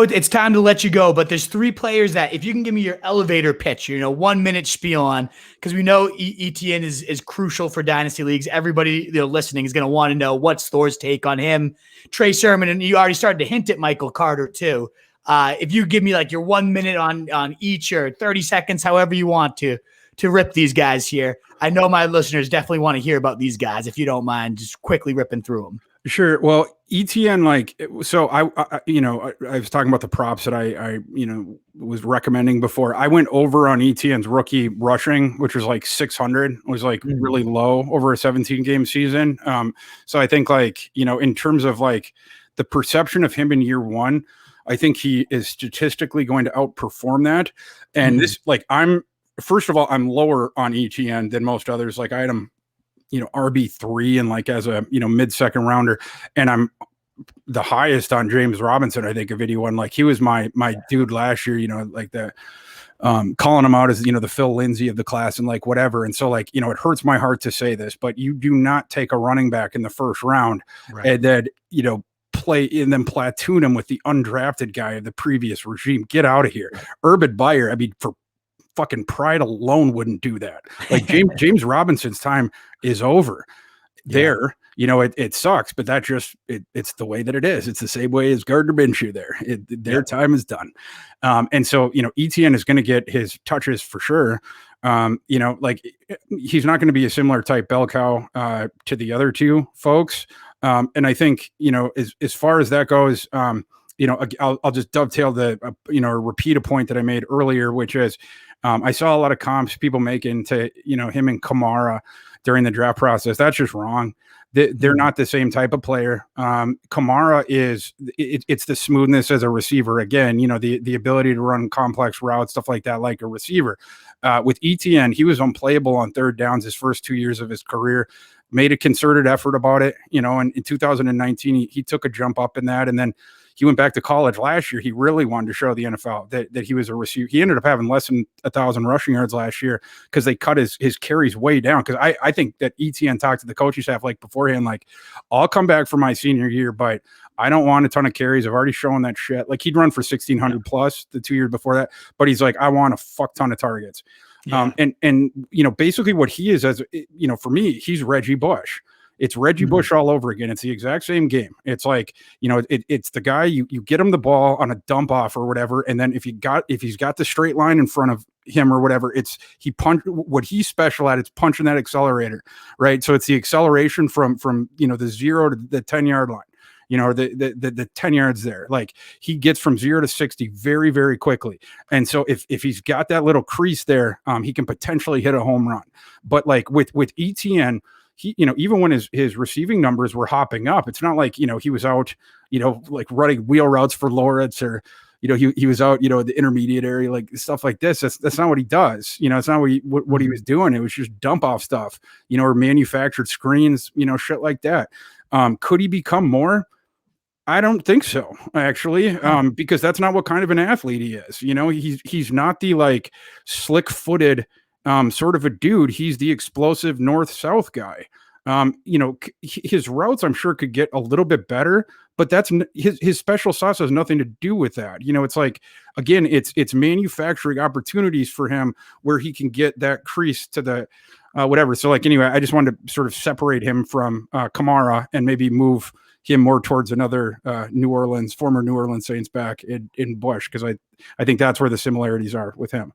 know it's time to let you go, but there's 3 players that if you can give me your elevator pitch, 1 minute spiel on, because we know Etienne is crucial for dynasty leagues. Everybody listening is going to want to know what's Thor's take on him, Trey Sermon, and you already started to hint at Michael Carter too. If you give me like your 1 minute on each or 30 seconds, however you want to rip these guys here. I know my listeners definitely want to hear about these guys. If you don't mind, just quickly ripping through them. Sure. Well, Etienne, so I was talking about the props that I was recommending before. I went over on Etienne's rookie rushing, which was like 600, was like really low over a 17 game season. So I think in terms of like the perception of him in year one, I think he is statistically going to outperform that. And first of all, I'm lower on Etienne than most others. Like I had him, RB3 and like as a, mid-second rounder, and I'm the highest on James Robinson, I think, of anyone. Like he was my dude last year, like the calling him out as, the Phil Lindsay of the class and like whatever. And so it hurts my heart to say this, but you do not take a running back in the first round and then, play and then platoon him with the undrafted guy of the previous regime. Get out of here. Urban Meyer, for fucking pride alone wouldn't do that. Like James Robinson's time is over there. It sucks, but that just it's the way that it is. It's the same way as Gardner Minshew there. Their time is done. And so, Etienne is going to get his touches for sure. He's not going to be a similar type bell cow to the other two folks. And I think, as far as that goes, I'll just dovetail repeat a point that I made earlier, which is I saw a lot of comps people making to, him and Kamara during the draft process. That's just wrong. They're not the same type of player. Kamara it's the smoothness as a receiver. Again, the ability to run complex routes, stuff like that, like a receiver. With Etienne, he was unplayable on third downs his first 2 years of his career. Made a concerted effort about it, and in 2019, he took a jump up in that. And then he went back to college last year. He really wanted to show the NFL that he was a receiver. He ended up having less than 1,000 rushing yards last year because they cut his carries way down. Because I think that Etienne talked to the coaching staff beforehand, I'll come back for my senior year, but I don't want a ton of carries. I've already shown that shit. He'd run for 1,600 plus the 2 years before that, but he's like, I want a fuck ton of targets. Yeah. And basically what he is, as for me, he's Reggie Bush. It's Reggie Bush all over again. It's the exact same game. It's like, it's the guy you get him the ball on a dump off or whatever. And then if he's got the straight line in front of him or whatever, what he's special at, it's punching that accelerator, right? So it's the acceleration from the 0 to the 10-yard line. The 10 yards there, he gets from 0 to 60 very, very quickly. And so if he's got that little crease there, he can potentially hit a home run. But with Etienne, he, even when his receiving numbers were hopping up, it's not like, he was out, running wheel routes for Lawrence or, he was out, the intermediate area, stuff like this. That's not what he does. It's not what he was doing. It was just dump off stuff, or manufactured screens, shit like that. Could he become more? I don't think so, actually, because that's not what kind of an athlete he is. He's not the slick-footed sort of a dude. He's the explosive north-south guy. His routes, I'm sure, could get a little bit better, but that's his special sauce has nothing to do with that. It's again, it's manufacturing opportunities for him where he can get that crease to the whatever. So anyway, I just wanted to sort of separate him from Kamara and maybe move him more towards another former New Orleans Saints back in Bush, because I think that's where the similarities are with him.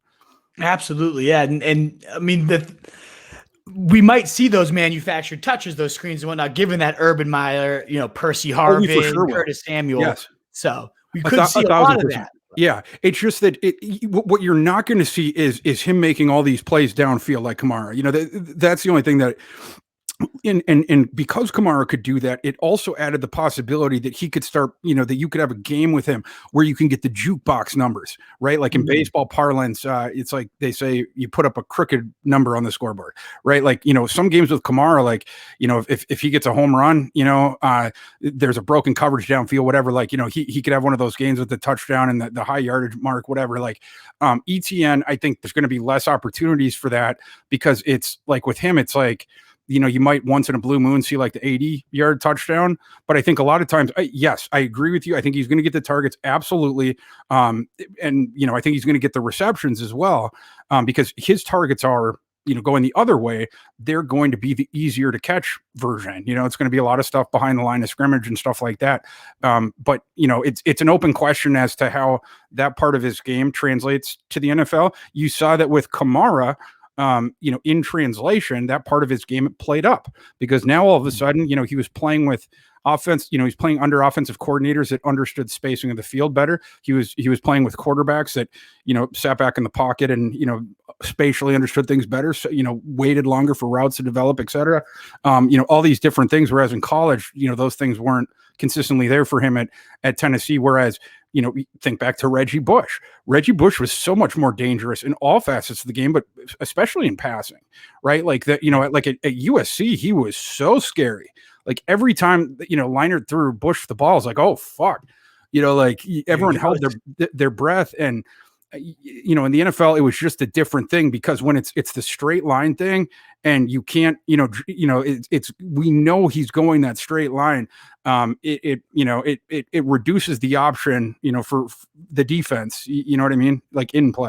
Absolutely, yeah, and I mean we might see those manufactured touches, those screens and whatnot, given that Urban Meyer, Percy Harvin, Curtis Samuel. Yes. So we could see a lot of that. Yeah, it's just that what you're not going to see is him making all these plays downfield like Kamara. That's the only thing that. And because Kamara could do that, it also added the possibility that he could start, that you could have a game with him where you can get the jukebox numbers, right? Like in baseball parlance, it's like they say you put up a crooked number on the scoreboard, right? Some games with Kamara, if he gets a home run, there's a broken coverage downfield, whatever, he could have one of those games with the touchdown and the high yardage mark, whatever. Etienne, I think there's going to be less opportunities for that because it's with him, it's you might once in a blue moon see like the 80-yard touchdown. But I think a lot of times, yes, I agree with you. I think he's going to get the targets. Absolutely. And, I think he's going to get the receptions as well, because his targets are, going the other way. They're going to be the easier to catch version. It's going to be a lot of stuff behind the line of scrimmage and stuff like that. But it's an open question as to how that part of his game translates to the NFL. You saw that with Kamara, in translation, that part of his game played up, because now all of a sudden, he was playing with offense, he's playing under offensive coordinators that understood spacing of the field better. He was playing with quarterbacks that, sat back in the pocket and, spatially understood things better. So, waited longer for routes to develop, et cetera. All these different things. Whereas in college, those things weren't consistently there for him at Tennessee. Whereas, think back to Reggie Bush. Reggie Bush was so much more dangerous in all facets of the game, but especially in passing, right? Like that, like at USC, he was so scary. Like every time, Leinart threw Bush the ball, I was like, oh, fuck. Everyone held their breath. And, in the NFL, it was just a different thing, because when it's the straight line thing and you can't, we know he's going that straight line. It reduces the option, for the defense, you know what I mean? Like in play.